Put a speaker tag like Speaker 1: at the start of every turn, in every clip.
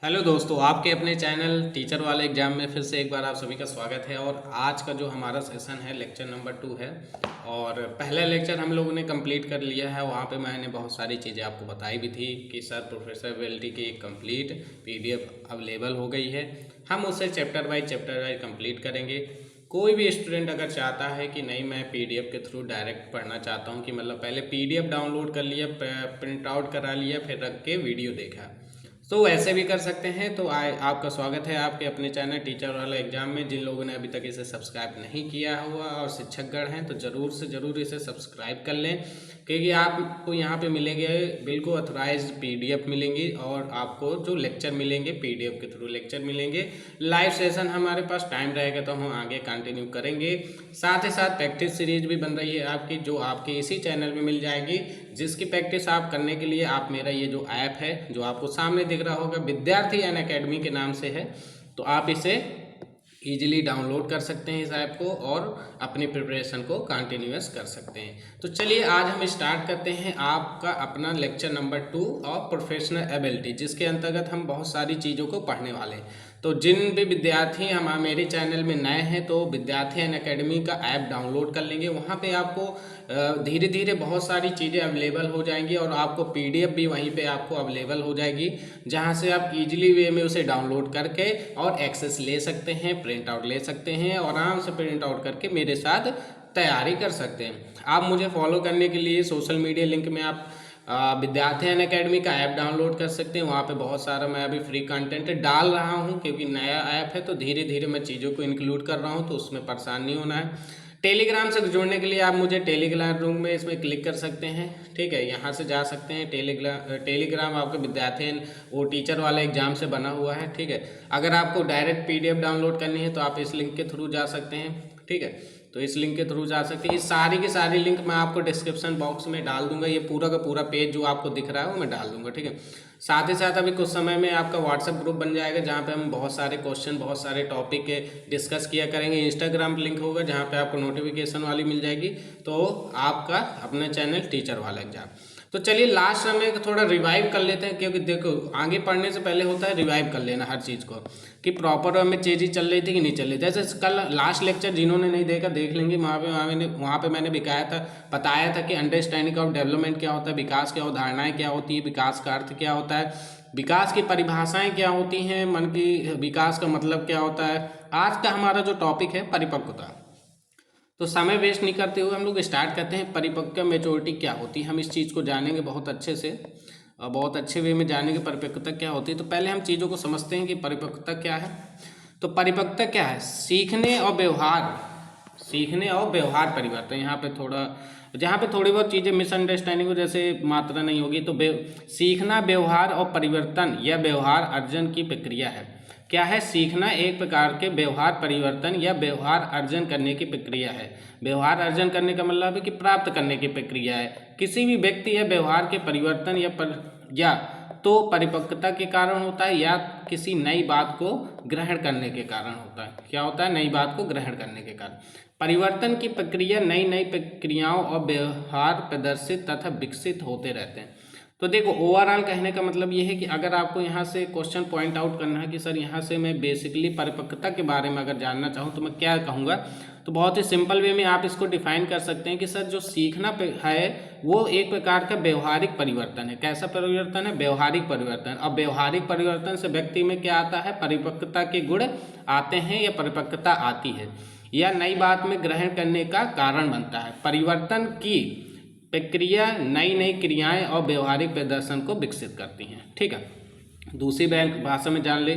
Speaker 1: Hello दोस्तों, आपके अपने चैनल टीचर वाले एग्जाम में फिर से एक बार आप सभी का स्वागत है। और आज का जो हमारा सेशन है लेक्चर नंबर 2 है। और पहला लेक्चर हम लोगों ने कंप्लीट कर लिया है। वहाँ पे मैंने बहुत सारी चीज़ें आपको बताई भी थी कि सर प्रोफेसरेबिलिटी की एक कंप्लीट पीडीएफ अवेलेबल हो गई है। हम उसे चैप्टर वाइज कंप्लीट करेंगे। कोई भी स्टूडेंट अगर चाहता है कि नहीं मैं पीडीएफ के थ्रू डायरेक्ट पढ़ना चाहता हूँ, कि मतलब पहले पीडीएफ डाउनलोड कर लिया, प्रिंट आउट करा लिया, फिर रख के वीडियो देखा, तो ऐसे भी कर सकते हैं। तो आपका स्वागत है आपके अपने चैनल टीचर वाला एग्जाम में। जिन लोगों ने अभी तक इसे सब्सक्राइब नहीं किया हुआ और शिक्षकगण हैं तो ज़रूर से ज़रूर इसे सब्सक्राइब कर लें, क्योंकि आपको यहाँ पे मिलेंगे बिल्कुल अथराइज्ड पीडीएफ मिलेंगी और आपको जो लेक्चर मिलेंगे पीडीएफ के थ्रू लेक्चर मिलेंगे। लाइव सेशन हमारे पास टाइम रहेगा तो हम आगे कंटिन्यू करेंगे। साथ ही साथ प्रैक्टिस सीरीज भी बन रही है आपकी, जो आपके इसी चैनल में मिल जाएगी, जिसकी प्रैक्टिस आप करने के लिए आप मेरा ये जो ऐप है जो आपको सामने दिख रहा होगा विद्यार्थी अनअकैडमी के नाम से है, तो आप इसे ईजिली डाउनलोड कर सकते हैं इस ऐप को और अपनी प्रिपरेशन को कंटिन्यूअस कर सकते हैं। तो चलिए आज हम स्टार्ट करते हैं आपका अपना lecture number 2 of professional ability, जिसके अंतर्गत हम बहुत सारी चीज़ों को पढ़ने वाले हैं। तो जिन भी विद्यार्थी हम मेरे चैनल में नए हैं तो विद्यार्थी अनअकैडमी का ऐप डाउनलोड कर लेंगे। वहाँ पे आपको धीरे धीरे बहुत सारी चीज़ें अवेलेबल हो जाएंगी और आपको पीडीएफ भी वहीं पे आपको अवेलेबल हो जाएगी, जहाँ से आप इजीली वे में उसे डाउनलोड करके और एक्सेस ले सकते हैं, प्रिंट आउट ले सकते हैं और आराम से प्रिंट आउट करके मेरे साथ तैयारी कर सकते हैं। आप मुझे फॉलो करने के लिए सोशल मीडिया लिंक में आप विद्यार्थी अनअकैडमी का ऐप डाउनलोड कर सकते हैं। वहाँ पे बहुत सारा मैं अभी फ्री कंटेंट डाल रहा हूँ, क्योंकि नया ऐप है तो धीरे धीरे मैं चीज़ों को इंक्लूड कर रहा हूँ, तो उसमें परेशान नहीं होना है। टेलीग्राम से जुड़ने के लिए आप मुझे टेलीग्राम रूम में इसमें क्लिक कर सकते हैं, ठीक है। यहाँ से जा सकते हैं। टेलीग्राम आपके विद्यार्थी वो टीचर वाले एग्जाम से बना हुआ है, ठीक है। अगर आपको डायरेक्ट पीडीएफ डाउनलोड करनी है तो आप इस लिंक के थ्रू जा सकते हैं, ठीक है। तो इस लिंक के थ्रू जा सकते हैं। ये सारी की सारी लिंक मैं आपको डिस्क्रिप्शन बॉक्स में डाल दूंगा। ये पूरा का पूरा पेज जो आपको दिख रहा है वो मैं डाल दूंगा, ठीक है। साथ ही साथ अभी कुछ समय में आपका व्हाट्सएप ग्रुप बन जाएगा, जहाँ पे हम बहुत सारे क्वेश्चन, बहुत सारे टॉपिक के डिस्कस किया करेंगे। इंस्टाग्राम लिंक होगा जहाँ पे आपको नोटिफिकेशन वाली मिल जाएगी, तो आपका अपना चैनल टीचर वाला एग्जाम। तो चलिए लास्ट समय थोड़ा रिवाइव कर लेते हैं, क्योंकि देखो आगे पढ़ने से पहले होता है रिवाइव कर लेना हर चीज़ को, कि प्रॉपर हमें चीज़ चल रही थी कि नहीं चल रही। जैसे कल लास्ट लेक्चर जिन्होंने नहीं देखा देख लेंगे। वहाँ पे मैंने बताया था कि अंडरस्टैंडिंग ऑफ डेवलपमेंट क्या होता है, विकास की अवधारणाएं क्या होती है, विकास का अर्थ क्या होता है, विकास की परिभाषाएं क्या होती हैं, मन की विकास का मतलब क्या होता है। आज का हमारा जो टॉपिक है परिपक्वता। तो समय वेस्ट नहीं करते हुए हम लोग स्टार्ट करते हैं। परिपक्व मैच्योरिटी क्या होती है, हम इस चीज़ को जानेंगे बहुत अच्छे से और बहुत अच्छे वे में जानेंगे परिपक्वता क्या होती है। तो पहले हम चीज़ों को समझते हैं कि परिपक्वता क्या है। तो परिपक्वता क्या है? सीखने और व्यवहार परिवर्तन। यहाँ पे जहाँ पे थोड़ी बहुत चीज़ें मिसअंडरस्टैंडिंग हो, जैसे मात्रा नहीं होगी, तो सीखना व्यवहार और परिवर्तन या व्यवहार अर्जन की प्रक्रिया है। क्या है? सीखना एक प्रकार के व्यवहार परिवर्तन या व्यवहार अर्जन करने की प्रक्रिया है। व्यवहार अर्जन करने का मतलब है कि प्राप्त करने की प्रक्रिया है। किसी भी व्यक्ति या व्यवहार के परिवर्तन या तो परिपक्वता के कारण होता है या किसी नई बात को ग्रहण करने के कारण होता है। क्या होता है? नई बात को ग्रहण करने के कारण। परिवर्तन की प्रक्रिया नई नई प्रक्रियाओं और व्यवहार प्रदर्शित तथा विकसित होते रहते हैं। तो देखो ओवरऑल कहने का मतलब ये है कि अगर आपको यहाँ से क्वेश्चन पॉइंट आउट करना है कि सर यहाँ से मैं बेसिकली परिपक्वता के बारे में अगर जानना चाहूँ तो मैं क्या कहूँगा, तो बहुत ही सिंपल वे में आप इसको डिफाइन कर सकते हैं कि सर जो सीखना है वो एक प्रकार का व्यवहारिक परिवर्तन है। कैसा परिवर्तन है? व्यवहारिक परिवर्तन। अब व्यवहारिक परिवर्तन से व्यक्ति में क्या आता है? परिपक्वता के गुण आते हैं या परिपक्वता आती है या नई बात में ग्रहण करने का कारण बनता है। परिवर्तन की प्रक्रिया नई नई क्रियाएं और व्यवहारिक प्रदर्शन को विकसित करती हैं, ठीक है। दूसरी भाषा में जान ले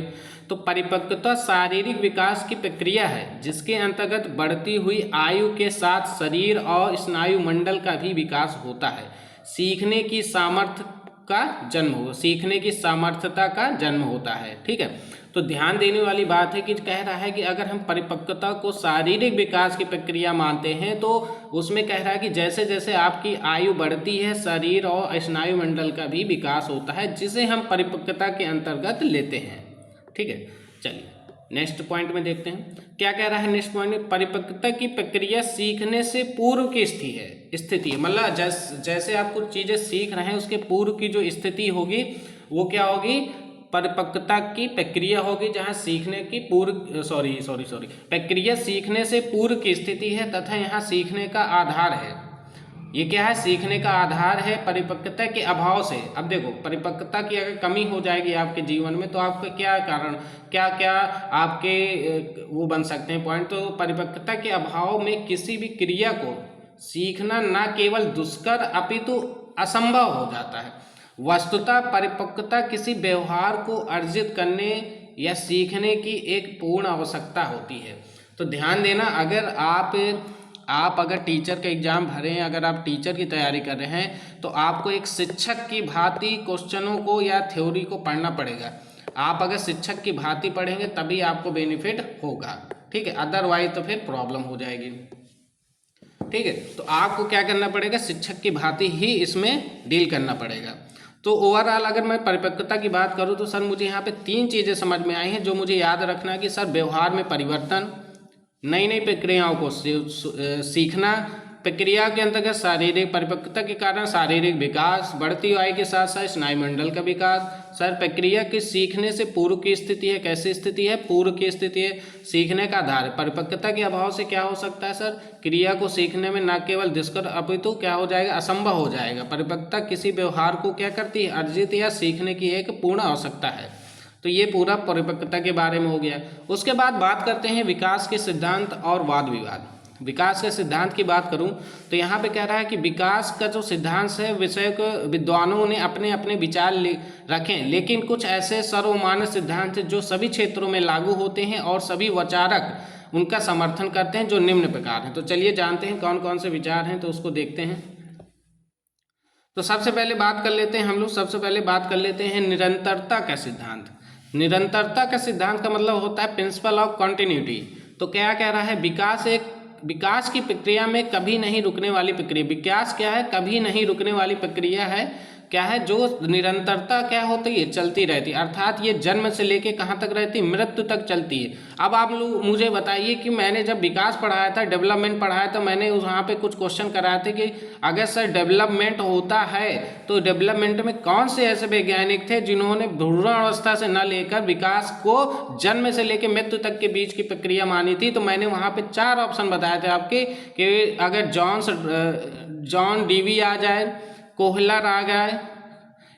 Speaker 1: तो परिपक्वता शारीरिक विकास की प्रक्रिया है, जिसके अंतर्गत बढ़ती हुई आयु के साथ शरीर और स्नायु मंडल का भी विकास होता है। सीखने की सामर्थ्यता का जन्म होता है, ठीक है। तो ध्यान देने वाली बात है कि कह रहा है कि अगर हम परिपक्वता को शारीरिक विकास की प्रक्रिया मानते हैं तो उसमें कह रहा है कि जैसे जैसे आपकी आयु बढ़ती है शरीर और स्नायु मंडल का भी विकास होता है, जिसे हम परिपक्वता के अंतर्गत लेते हैं, ठीक है। चलिए नेक्स्ट पॉइंट में देखते हैं क्या कह रहा है। नेक्स्ट पॉइंट में परिपक्वता की प्रक्रिया सीखने से पूर्व की स्थिति मतलब जैसे आप कुछ चीज़ें सीख रहे हैं उसके पूर्व की जो स्थिति होगी वो क्या होगी? परिपक्वता की प्रक्रिया होगी जहाँ सीखने की प्रक्रिया सीखने से पूर्व की स्थिति है तथा यहाँ सीखने का आधार है। ये क्या है? सीखने का आधार है परिपक्वता के अभाव से। अब देखो, परिपक्वता की अगर कमी हो जाएगी आपके जीवन में तो आपका क्या कारण, क्या क्या आपके वो बन सकते हैं पॉइंट। तो परिपक्वता के अभाव में किसी भी क्रिया को सीखना न केवल दुष्कर अपितु असंभव हो जाता है। वस्तुतः परिपक्वता किसी व्यवहार को अर्जित करने या सीखने की एक पूर्ण आवश्यकता होती है। तो ध्यान देना, अगर आप अगर टीचर का एग्ज़ाम भरे हैं, अगर आप टीचर की तैयारी कर रहे हैं तो आपको एक शिक्षक की भांति क्वेश्चनों को या थ्योरी को पढ़ना पड़ेगा। आप अगर शिक्षक की भांति पढ़ेंगे तभी आपको बेनिफिट होगा, ठीक है, अदरवाइज तो फिर प्रॉब्लम हो जाएगी, ठीक है। तो आपको क्या करना पड़ेगा? शिक्षक की भांति ही इसमें डील करना पड़ेगा। तो ओवरऑल अगर मैं परिपक्वता की बात करूँ तो सर मुझे यहाँ पे 3 चीज़ें समझ में आई हैं जो मुझे याद रखना है कि सर व्यवहार में परिवर्तन, नई नई प्रक्रियाओं को सीखना, प्रक्रिया के अंतर्गत शारीरिक परिपक्वता के कारण शारीरिक विकास, बढ़ती आयु के साथ साथ स्नायुमंडल का विकास। सर प्रक्रिया के सीखने से पूर्व की स्थिति है, कैसी स्थिति है? पूर्व की स्थिति है। सीखने का आधार, परिपक्वता के अभाव से क्या हो सकता है सर? क्रिया को सीखने में न केवल दुष्कर अपितु क्या हो जाएगा? असंभव हो जाएगा। परिपक्वता किसी व्यवहार को क्या करती है? अर्जित या सीखने की एक पूर्ण आवश्यकता है। तो ये पूरा परिपक्वता के बारे में हो गया। उसके बाद बात करते हैं विकास के सिद्धांत और वाद विवाद। विकास के सिद्धांत की बात करूं तो यहाँ पे कह रहा है कि विकास का जो सिद्धांत है विषय को विद्वानों ने अपने अपने विचार रखें, लेकिन कुछ ऐसे सर्वमान्य सिद्धांत जो सभी क्षेत्रों में लागू होते हैं और सभी विचारक उनका समर्थन करते हैं, जो निम्न प्रकार हैं। तो चलिए जानते हैं कौन कौन से विचार हैं, तो उसको देखते हैं। तो सबसे पहले बात कर लेते हैं हम लोग, सबसे पहले बात कर लेते हैं निरंतरता का सिद्धांत। निरंतरता का सिद्धांत का मतलब होता है प्रिंसिपल ऑफ कंटिन्यूटी। तो क्या कह रहा है? विकास की प्रक्रिया में कभी नहीं रुकने वाली प्रक्रिया। विकास क्या है? कभी नहीं रुकने वाली प्रक्रिया है। क्या है? जो निरंतरता क्या होती है? चलती रहती है। अर्थात ये जन्म से लेके कहाँ तक रहती है? मृत्यु तक चलती है। अब आप लोग मुझे बताइए कि मैंने जब विकास पढ़ाया था, डेवलपमेंट पढ़ाया था, मैंने वहाँ पे कुछ क्वेश्चन कराए थे कि अगर सर डेवलपमेंट होता है तो डेवलपमेंट में कौन से ऐसे वैज्ञानिक थे जिन्होंने भ्रूणावस्था से न लेकर विकास को जन्म से लेकर मृत्यु तक के बीच की प्रक्रिया मानी थी। तो मैंने वहाँ पे 4 ऑप्शन बताए थे आपके कि अगर जॉन डीवी आ जाए, कोहलर आ जाए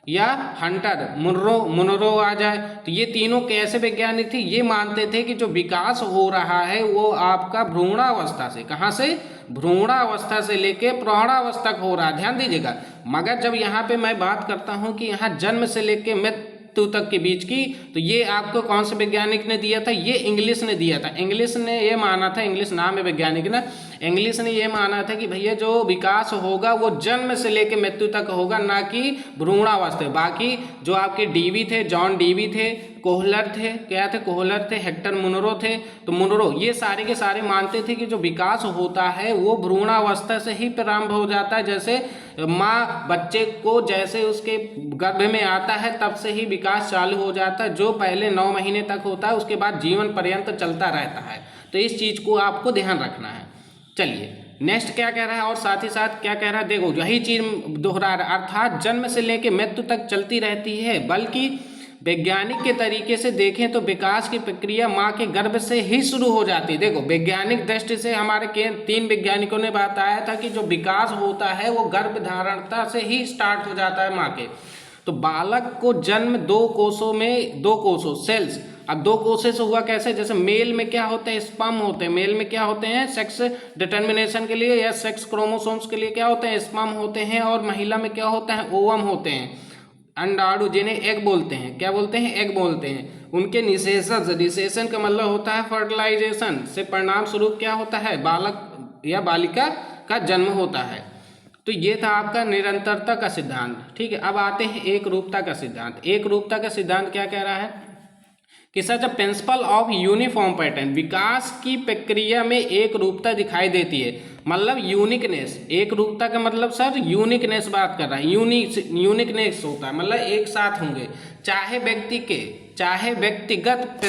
Speaker 1: या हंटर मुनरो आ जाए, तो ये तीनों कैसे वैज्ञानिक थे? ये मानते थे कि जो विकास हो रहा है वो आपका भ्रूणावस्था से, कहाँ से? भ्रूणावस्था से लेके प्रौढ़ावस्था तक हो रहा है। ध्यान दीजिएगा। मगर जब यहाँ पे मैं बात करता हूँ कि यहाँ जन्म से लेके मृत्यु तक के बीच की, तो ये आपको कौन से वैज्ञानिक ने दिया था? ये इंग्लिश ने दिया था। इंग्लिश ने ये माना था, इंग्लिश नाम है वैज्ञानिक ना, इंग्लिश ने ये माना था कि भैया जो विकास होगा वो जन्म से लेकर मृत्यु तक होगा, ना कि भ्रूणावस्था। बाकी जो आपके डीवी थे, जॉन डीवी थे, कोहलर थे, क्या थे? कोहलर थे, हेक्टर मुनरो थे। तो मुनरो ये सारे के सारे मानते थे कि जो विकास होता है वो भ्रूणावस्था से ही प्रारंभ हो जाता है। जैसे माँ बच्चे को जैसे उसके गर्भ में आता है तब से ही विकास चालू हो जाता है, जो पहले 9 महीने तक होता है, उसके बाद जीवन पर्यंत चलता रहता है। तो इस चीज़ को आपको ध्यान रखना है। चलिए नेक्स्ट क्या कह रहा है, और साथ ही साथ क्या कह रहा है? देखो यही चीज दोहरा रहा है, अर्थात जन्म से लेकर मृत्यु तक चलती रहती है। बल्कि वैज्ञानिक के तरीके से देखें तो विकास की प्रक्रिया माँ के गर्भ से ही शुरू हो जाती है। देखो वैज्ञानिक दृष्टि से हमारे 3 वैज्ञानिकों ने बताया था कि जो विकास होता है वो गर्भ धारणता से ही स्टार्ट हो जाता है माँ के। तो बालक को जन्म 2 कोषों सेल्स। अब 2 कोषों से हुआ कैसे? जैसे मेल में क्या होते हैं? स्पर्म होते हैं। मेल में क्या होते हैं? सेक्स डिटर्मिनेशन के लिए या सेक्स क्रोमोसोम्स के लिए क्या होते हैं? स्पर्म होते हैं। और महिला में क्या होता है? ओवम होते हैं, अंडाणु, जिन्हें एग बोलते हैं। क्या बोलते हैं? एग बोलते हैं। उनके निषेचन का मतलब होता है फर्टिलाइजेशन से परिणाम स्वरूप क्या होता है? बालक या बालिका का जन्म होता है। तो ये था आपका निरंतरता का सिद्धांत। ठीक है, अब आते हैं एक रूपता का सिद्धांत। एक रूपता का सिद्धांत क्या कह रहा है कि सच अ प्रिंसिपल ऑफ यूनिफॉर्म पैटर्न। विकास की प्रक्रिया में एक रूपता दिखाई देती है, मतलब यूनिकनेस। एक रूपता का मतलब सर यूनिकनेस बात कर रहा है, यूनिकनेस होता है, मतलब एक साथ होंगे, चाहे व्यक्तिगत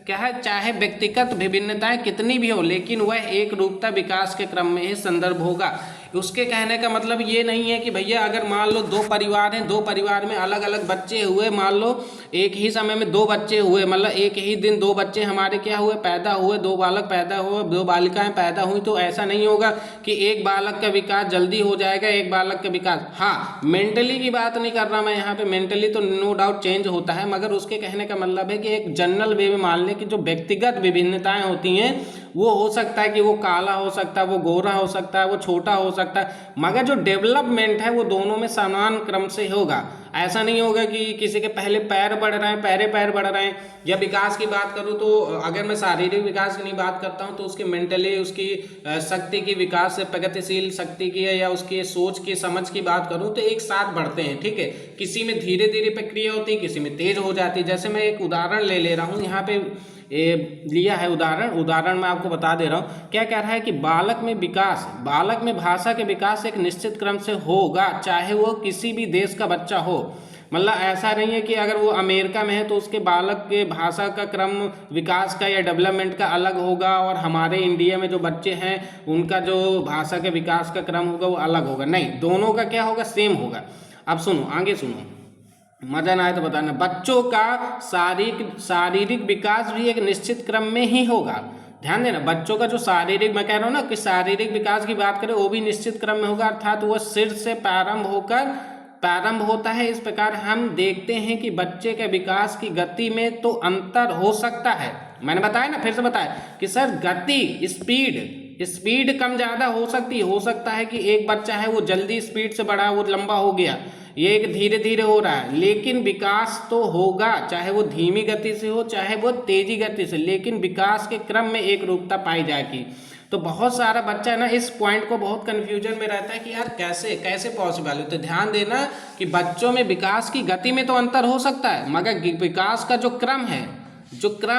Speaker 1: क्या है, चाहे व्यक्तिगत विभिन्नताएं कितनी भी हो, लेकिन वह एक रूपता विकास के क्रम में ही संदर्भ होगा। उसके कहने का मतलब ये नहीं है कि भैया अगर मान लो दो परिवार हैं, दो परिवार में अलग अलग बच्चे हुए, मान लो एक ही समय में दो बच्चे हुए, मतलब एक ही दिन दो बच्चे हमारे क्या हुए, पैदा हुए, दो बालक पैदा हुए, दो बालिकाएं पैदा हुई, तो ऐसा नहीं होगा कि एक बालक का विकास जल्दी हो जाएगा, एक बालक का विकास। हाँ, मेंटली की बात नहीं कर रहा मैं यहाँ पे, मेंटली तो नो डाउट चेंज होता है, मगर उसके कहने का मतलब है कि एक जनरल वे में मान लें कि जो व्यक्तिगत विभिन्नताएं होती हैं वो हो सकता है कि वो काला हो सकता है, वो गोरा हो सकता है, वो छोटा हो सकता है, मगर जो डेवलपमेंट है वो दोनों में समान क्रम से होगा। ऐसा नहीं होगा कि किसी के पहले पैर बढ़ रहे हैं, पैर बढ़ रहे हैं। या विकास की बात करूँ तो अगर मैं शारीरिक विकास की नहीं बात करता हूँ तो उसके मेंटली, उसकी शक्ति की विकास से, प्रगतिशील शक्ति की या उसकी सोच की, समझ की बात करूँ तो एक साथ बढ़ते हैं, ठीक है। किसी में धीरे धीरे प्रक्रिया होती है, किसी में तेज हो जाती है। जैसे मैं एक उदाहरण ले रहा हूँ यहाँ पे, लिया है उदाहरण मैं आपको बता दे रहा हूँ। क्या कह रहा है कि बालक में भाषा के विकास एक निश्चित क्रम से होगा, चाहे वो किसी भी देश का बच्चा हो। मतलब ऐसा नहीं है कि अगर वो अमेरिका में है तो उसके बालक के भाषा का क्रम विकास का या डेवलपमेंट का अलग होगा, और हमारे इंडिया में जो बच्चे हैं उनका जो भाषा के विकास का क्रम होगा वो अलग होगा। नहीं, दोनों का क्या होगा, सेम होगा। अब सुनो, आगे सुनो, मजा ना आए तो बताना। बच्चों का शारीरिक विकास भी एक निश्चित क्रम में ही होगा। ध्यान देना, बच्चों का जो शारीरिक, मैं कह रहा हूँ ना कि शारीरिक विकास की बात करें, वो भी निश्चित क्रम में होगा, अर्थात वह सिर से प्रारंभ होता है। इस प्रकार हम देखते हैं कि बच्चे के विकास की गति में तो अंतर हो सकता है। मैंने बताया ना, फिर से बताया कि सर गति, स्पीड कम ज़्यादा हो सकता है कि एक बच्चा है वो जल्दी स्पीड से बढ़ा, वो लंबा हो गया, ये एक धीरे धीरे हो रहा है, लेकिन विकास तो होगा, चाहे वो धीमी गति से हो चाहे वो तेजी गति से, लेकिन विकास के क्रम में एक रूपता पाई जाएगी। तो बहुत सारा बच्चा ना इस पॉइंट को बहुत कंफ्यूजन में रहता है कि यार कैसे पॉसिबल है। तो ध्यान देना कि बच्चों में विकास की गति में तो अंतर हो सकता है, मगर विकास का जो क्रम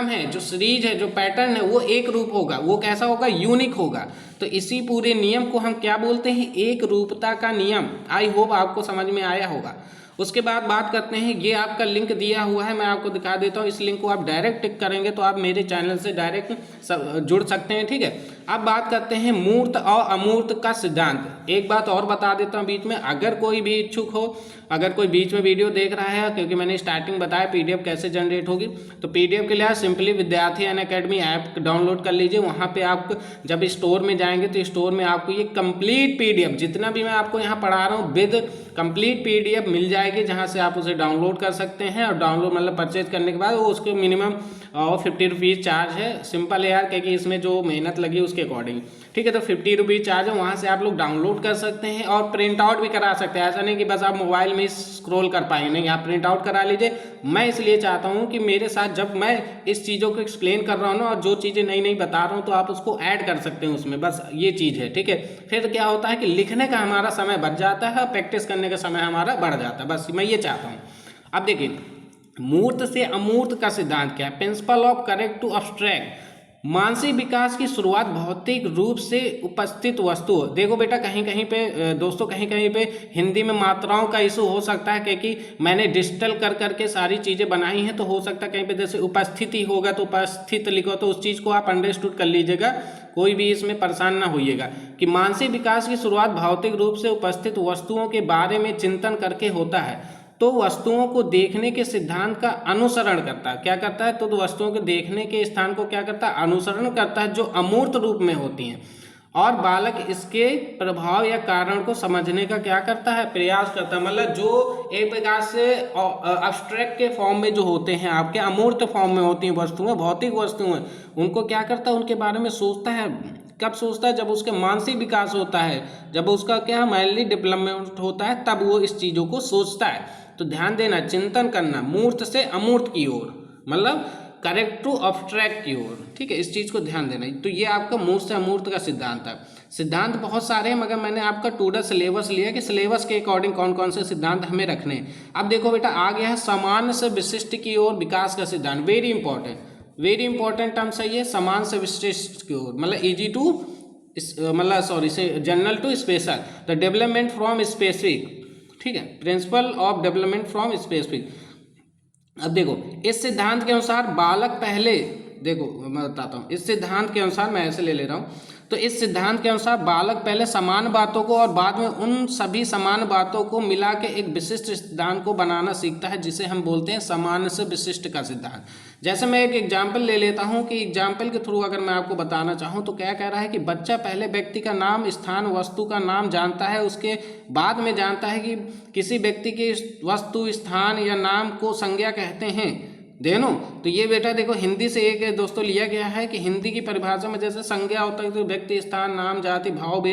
Speaker 1: है, जो सीरीज है, जो पैटर्न है, वो एक रूप होगा। वो कैसा होगा, यूनिक होगा। तो इसी पूरे नियम को हम क्या बोलते हैं, एक रूपता का नियम। आई होप आपको समझ में आया होगा। उसके बाद बात करते हैं, ये आपका लिंक दिया हुआ है, मैं आपको दिखा देता हूँ। इस लिंक को आप डायरेक्ट टिक करेंगे तो आप मेरे चैनल से डायरेक्ट जुड़ सकते हैं, ठीक है। अब बात करते हैं मूर्त और अमूर्त का सिद्धांत। एक बात और बता देता हूँ बीच में, अगर कोई भी इच्छुक हो, अगर कोई बीच में वीडियो देख रहा है, क्योंकि मैंने स्टार्टिंग बताया पीडीएफ कैसे जनरेट होगी, तो पीडीएफ के लिए आप सिंपली विद्यार्थी अनअकैडमी ऐप डाउनलोड कर लीजिए। वहाँ पे आप जब स्टोर में जाएंगे तो स्टोर में आपको ये कंप्लीट पीडीएफ, जितना भी मैं आपको यहाँ पढ़ा रहा हूँ, विद कंप्लीट पीडीएफ मिल जाएगी, जहाँ से आप उसे डाउनलोड कर सकते हैं। और डाउनलोड मतलब परचेज करने के बाद वो उसके मिनिमम 50 रुपीज़ चार्ज है। सिंपल है यार, क्योंकि इसमें जो मेहनत लगी उसके अकॉर्डिंग, ठीक है। तो 50 रुपीज़ चार्ज है, वहाँ से आप लोग डाउनलोड कर सकते हैं और प्रिंट आउट भी करा सकते हैं। ऐसा नहीं कि बस आप मोबाइल में स्क्रॉल कर पाएंगे, नहीं, आप प्रिंट आउट करा लीजिए। मैं इसलिए चाहता हूँ कि मेरे साथ जब मैं इस चीज़ों को एक्सप्लेन कर रहा हूँ ना, और जो चीज़ें नई बता रहा हूँ, तो आप उसको ऐड कर सकते हैं उसमें, बस ये चीज़ है, ठीक है। फिर क्या होता है कि लिखने का हमारा समय बच जाता है, प्रैक्टिस करने का समय हमारा बढ़ जाता है, बस मैं ये चाहता हूँ। अब देखिए, मूर्त से अमूर्त का सिद्धांत क्या है, principle of correct to abstract. मानसिक विकास की शुरुआत भौतिक रूप से उपस्थित वस्तु। देखो बेटा, कहीं कहीं पे दोस्तों, कहीं कहीं पे हिंदी में मात्राओं का इशू हो सकता है, क्योंकि मैंने डिजिटल कर करके सारी चीज़ें बनाई हैं, तो हो सकता है कहीं पे जैसे उपस्थिति होगा तो उपस्थित लिखो, तो उस चीज़ को आप अंडरस्टूड कर लीजिएगा, कोई भी इसमें परेशान ना होइएगा। कि मानसिक विकास की शुरुआत भौतिक रूप से उपस्थित वस्तुओं के बारे में चिंतन करके होता है, तो वस्तुओं को देखने के सिद्धांत का अनुसरण करता है। क्या करता है, तो वस्तुओं को देखने के स्थान को क्या करता है, अनुसरण करता है, जो अमूर्त रूप में होती हैं। और बालक इसके प्रभाव या कारण को समझने का क्या करता है, प्रयास करता है। मतलब जो एक प्रकार से अब्स्ट्रैक्ट के फॉर्म में जो होते हैं, आपके अमूर्त फॉर्म में होती हैं वस्तुएं, भौतिक वस्तुएं, उनको क्या करता है, उनके बारे में सोचता है। कब सोचता है, जब उसके मानसिक विकास होता है, जब उसका क्या मेंटली डेवलपमेंट होता है, तब वो इस चीज़ों को सोचता है। तो ध्यान देना, चिंतन करना, मूर्त से अमूर्त की ओर, मतलब करेक्ट टू अब्स्ट्रैक्ट की ओर, ठीक है। इस चीज़ को ध्यान देना। तो ये आपका मूर्त से अमूर्त का सिद्धांत है। सिद्धांत बहुत सारे हैं, मगर मैंने आपका टूडा सिलेबस लिया कि सिलेबस के अकॉर्डिंग कौन कौन से सिद्धांत हमें रखने हैं। अब देखो बेटा, आ गया है सामान्य से विशिष्ट की ओर विकास का सिद्धांत। वेरी इंपॉर्टेंट टर्म सही है, समान से विशिष्ट की ओर, मतलब इजी टू, मतलब सॉरी से general to special, the development from specific, ठीक है, principle of development from specific. अब देखो, इस सिद्धांत के अनुसार बालक पहले, देखो मैं बताता हूँ, इस सिद्धांत के अनुसार मैं ऐसे ले रहा हूँ। तो इस सिद्धांत के अनुसार बालक पहले समान बातों को और बाद में उन सभी समान बातों को मिला के एक विशिष्ट सिद्धांत को बनाना सीखता है, जिसे हम बोलते हैं समान से विशिष्ट का सिद्धांत। जैसे मैं एक एग्जाम्पल ले लेता हूँ कि एग्जाम्पल के थ्रू अगर मैं आपको बताना चाहूँ तो क्या कह रहा है कि बच्चा पहले व्यक्ति का नाम, स्थान, वस्तु का नाम जानता है, उसके बाद में जानता है कि किसी व्यक्ति के वस्तु, स्थान या नाम को संज्ञा कहते हैं। देनो तो ये बेटा देखो हिंदी से एक दोस्तों लिया गया है कि हिंदी की परिभाषा में जैसे संज्ञा होता है तो व्यक्ति, स्थान, नाम, जाति, भाव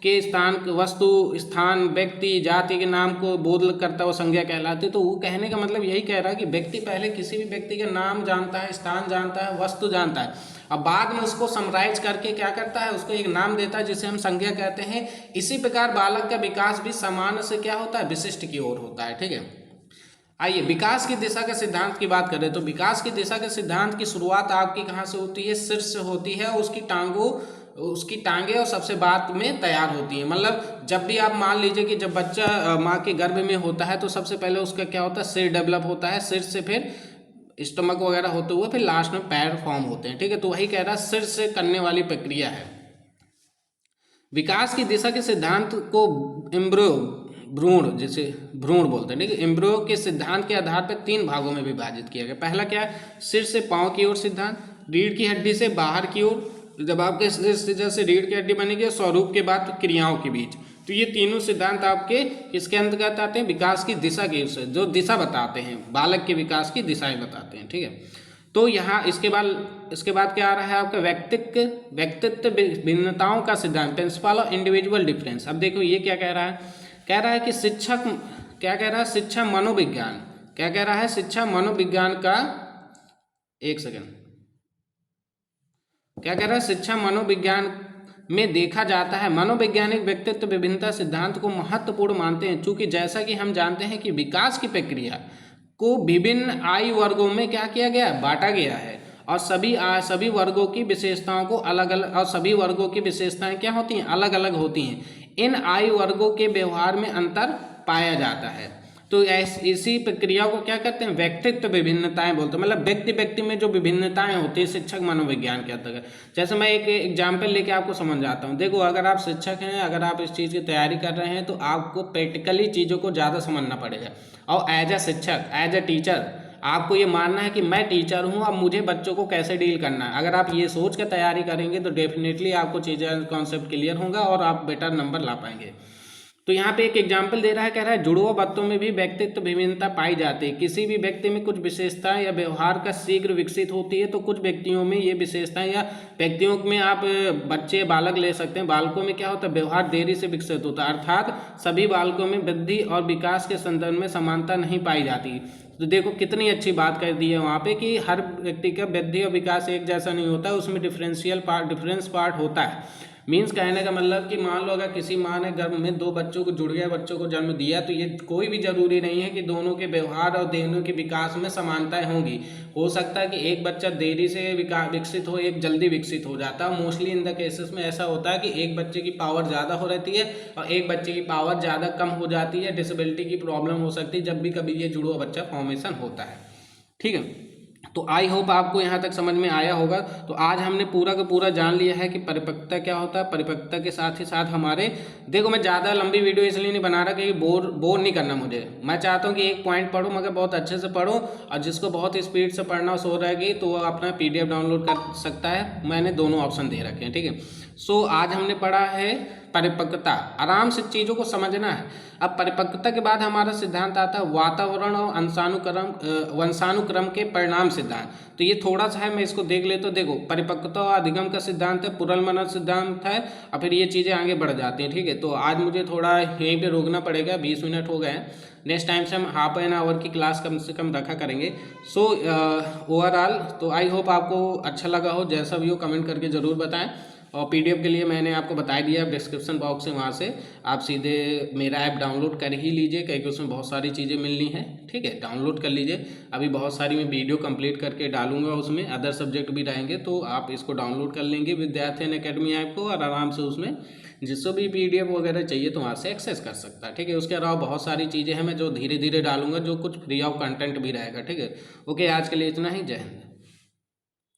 Speaker 1: के स्थान, वस्तु, स्थान, व्यक्ति, जाति के नाम को बोध करता है वो संज्ञा कहलाती है। तो वो कहने का मतलब यही कह रहा है कि व्यक्ति पहले किसी भी व्यक्ति का नाम जानता है, स्थान जानता है, वस्तु जानता है, अब बाद में उसको समराइज करके क्या करता है, उसको एक नाम देता है जिसे हम संज्ञा कहते हैं। इसी प्रकार बालक का विकास भी समान से क्या होता है, विशिष्ट की ओर होता है। ठीक है, आइए विकास की दिशा के सिद्धांत की बात करें तो विकास की दिशा के सिद्धांत की शुरुआत आपकी कहाँ से होती है, सिर से होती है। उसकी टांगें और सबसे बाद में तैयार होती है। मतलब जब भी आप मान लीजिए कि जब बच्चा माँ के गर्भ में होता है तो सबसे पहले उसका क्या होता है, सिर डेवलप होता है, सिर से फिर स्टमक वगैरह होते हुए फिर लास्ट में पैर फॉर्म होते हैं। ठीक है, तो वही कह रहा है सिर से करने वाली प्रक्रिया है। विकास की दिशा के सिद्धांत को एम्ब्रियो, भ्रूण, जिसे भ्रूण बोलते हैं, ठीक है, एम्ब्रियो के सिद्धांत के आधार पर 3 भागों में विभाजित किया गया। पहला क्या है, सिर से पांव की ओर सिद्धांत, रीढ़ की हड्डी से बाहर की ओर, जब आपके सिर से जैसे रीढ़ की हड्डी बनेगी, स्वरूप के बाद क्रियाओं के बीच। तो ये तीनों सिद्धांत आपके किसके अंतर्गत आते हैं, विकास की दिशा के, जो दिशा बताते हैं, बालक के विकास की दिशाएं बताते हैं। ठीक है, तो यहाँ इसके बाद क्या आ रहा है आपका व्यक्तित्व भिन्नताओं का सिद्धांत, प्रिंसिपल ऑफ इंडिविजुअल डिफरेंस। अब देखो ये क्या कह रहा है कि शिक्षक क्या कह रहा है, शिक्षा मनोविज्ञान, क्या कह रहा है, शिक्षा मनोविज्ञान का, एक सेकेंड, क्या कह रहा है, शिक्षा मनोविज्ञान में देखा जाता है। मनोवैज्ञानिक व्यक्तित्व विभिन्नता सिद्धांत को महत्वपूर्ण मानते हैं, चूंकि जैसा कि हम जानते हैं कि विकास की प्रक्रिया को विभिन्न आयु वर्गों में क्या किया गया है, बांटा गया है, और सभी वर्गों की विशेषताओं को अलग अलग, और सभी वर्गों की विशेषताएं क्या होती हैं, अलग अलग होती हैं। इन आयु वर्गों के व्यवहार में अंतर पाया जाता है। तो इसी प्रक्रिया को क्या कहते हैं, व्यक्तित्व विभिन्नताएं बोलते हैं। मतलब व्यक्ति में जो विभिन्नताएं होती है शिक्षक मनोविज्ञान के अंतर्गत। जैसे मैं एक एग्जाम्पल लेके आपको समझाता हूँ। देखो अगर आप शिक्षक हैं, अगर आप इस चीज़ की तैयारी कर रहे हैं तो आपको प्रैक्टिकली चीज़ों को ज़्यादा समझना पड़ेगा। और एज अ शिक्षक, एज अ टीचर आपको ये मानना है कि मैं टीचर हूँ, अब मुझे बच्चों को कैसे डील करना है। अगर आप ये सोच कर तैयारी करेंगे तो डेफिनेटली आपको चीज़ें, कॉन्सेप्ट क्लियर होगा और आप बेटर नंबर ला पाएंगे। तो यहाँ पे एक एग्जाम्पल दे रहा है, कह रहा है जुड़वा बच्चों में भी व्यक्तित्व विभिन्नता पाई जाती है। किसी भी व्यक्ति में कुछ विशेषताएं या व्यवहार का शीघ्र विकसित होती है, तो कुछ व्यक्तियों में ये विशेषताएं, या व्यक्तियों में आप बच्चे, बालक ले सकते हैं। बालकों में क्या होता है, व्यवहार देरी से विकसित होता है, अर्थात सभी बालकों में वृद्धि और विकास के संदर्भ में समानता नहीं पाई जाती। तो देखो कितनी अच्छी बात कर दी है वहाँ पे कि हर व्यक्ति का वृद्धि और विकास एक जैसा नहीं होता है, उसमें डिफरेंस पार्ट होता है। मीन्स कहने का मतलब कि मान लो अगर किसी माँ ने गर्भ में 2 बच्चों को, जुड़ गए बच्चों को जन्म दिया, तो ये कोई भी जरूरी नहीं है कि दोनों के व्यवहार और दोनों के विकास में समानताएं होंगी। हो सकता है कि एक बच्चा देरी से विकसित हो, एक जल्दी विकसित हो जाता है। मोस्टली इन द केसेस में ऐसा होता है कि एक बच्चे की पावर ज़्यादा हो रहती है और एक बच्चे की पावर ज़्यादा कम हो जाती है। डिसेबिलिटी की प्रॉब्लम हो सकती है जब भी कभी ये जुड़वा बच्चा फॉर्मेशन होता है। ठीक है, तो आई होप आपको यहाँ तक समझ में आया होगा। तो आज हमने पूरा का पूरा जान लिया है कि परिपक्वता क्या होता है। परिपक्वता के साथ ही साथ हमारे, देखो मैं ज़्यादा लंबी वीडियो इसलिए नहीं बना रहा कि बोर नहीं करना मुझे। मैं चाहता हूँ कि एक पॉइंट पढ़ो मगर बहुत अच्छे से पढ़ो, और जिसको बहुत स्पीड से पढ़ना सो रहेगी तो वो अपना PDF डाउनलोड कर सकता है। मैंने दोनों ऑप्शन दे रखे हैं। ठीक है, सो आज हमने पढ़ा है परिपक्वता, आराम से चीज़ों को समझना है। अब परिपक्वता के बाद हमारा सिद्धांत आता है वातावरण और वंशानुक्रम के परिणाम सिद्धांत। तो ये थोड़ा सा है, मैं इसको देख लेता हूँ। देखो परिपक्वता और अधिगम का सिद्धांत है, पुनर्मनन सिद्धांत है, और फिर ये चीज़ें आगे बढ़ जाती हैं। ठीक है, तो आज मुझे थोड़ा यहीं पे रोकना पड़ेगा, 20 मिनट हो गए हैं। नेक्स्ट टाइम से हम हाफ एन आवर की क्लास कम से कम रखा करेंगे। सो ओवरऑल तो आई होप आपको अच्छा लगा हो। जैसा भी हो कमेंट करके ज़रूर बताएं। और PDF के लिए मैंने आपको बता दिया डिस्क्रिप्शन बॉक्स से, वहाँ से आप सीधे मेरा ऐप डाउनलोड कर ही लीजिए, क्योंकि उसमें बहुत सारी चीज़ें मिलनी हैं। ठीक है, डाउनलोड कर लीजिए। अभी बहुत सारी मैं वीडियो कंप्लीट करके डालूंगा, उसमें अदर सब्जेक्ट भी रहेंगे, तो आप इसको डाउनलोड कर लेंगे विद्यार्थी अकेडमी ऐप को, और आराम से उसमें जिसको भी PDF वगैरह चाहिए तो वहाँ से एक्सेस कर सकता है। ठीक है, उसके अलावा बहुत सारी चीज़ें हैं मैं जो धीरे धीरे डालूंगा, जो कुछ फ्री ऑफ कंटेंट भी रहेगा। ठीक है, ओके, आज के लिए इतना ही। जय हिंद।